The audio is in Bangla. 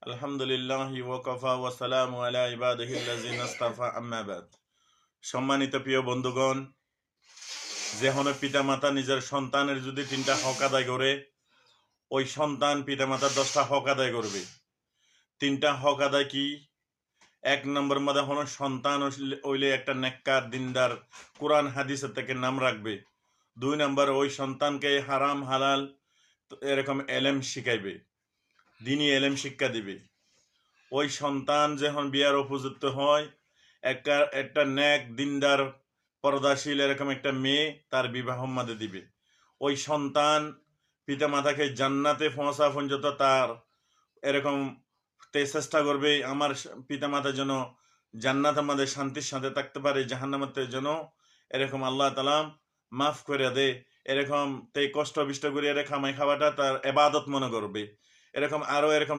আলহামদুলিল্লাহি ওয়া কাফা ওয়া সালামু আলা ইবাদিহিল্লাযিনা ইসতাফা আম্মা বাদ। সম্মানিত প্রিয় বন্ধুগণ, যেহনো পিতামাতা নিজের সন্তানের যদি 3টা হক আদায় করে, ওই সন্তান পিতামাতার 10টা হক আদায় করবে। 3টা হক আদায় কি? 1 নম্বর মধ্যে হলো সন্তান হইলে একটা নেককার দিনদার কোরআন হাদিসের থেকে নাম রাখবে। 2 নম্বর ওই সন্তানকে হারাম হালাল এরকম এলেম শিখাইবে, দিনী এলেম শিক্ষা দিবে। ওই সন্তান যখন বিয়ার উপযুক্ত হয়, একটা নেক দিনদার পর্দাশীল এরকম একটা মেয়ে তার বিবাহ মাদে দিবে। ওই সন্তান পিতামাতাকে জান্নাতে পৌঁছা পর্যন্ত তার এরকম চেষ্টা করবে, আমার পিতামাতা যেন জান্নাত আমাদের শান্তির সাথে থাকতে পারে, জাহান্নামের যেন এরকম আল্লাহ তাআলা মাফ করে দে, এরকম কষ্ট বিষ্ট করে খামাই খাওয়াটা তার ইবাদত মনে করবে। এরকম আরো এরকম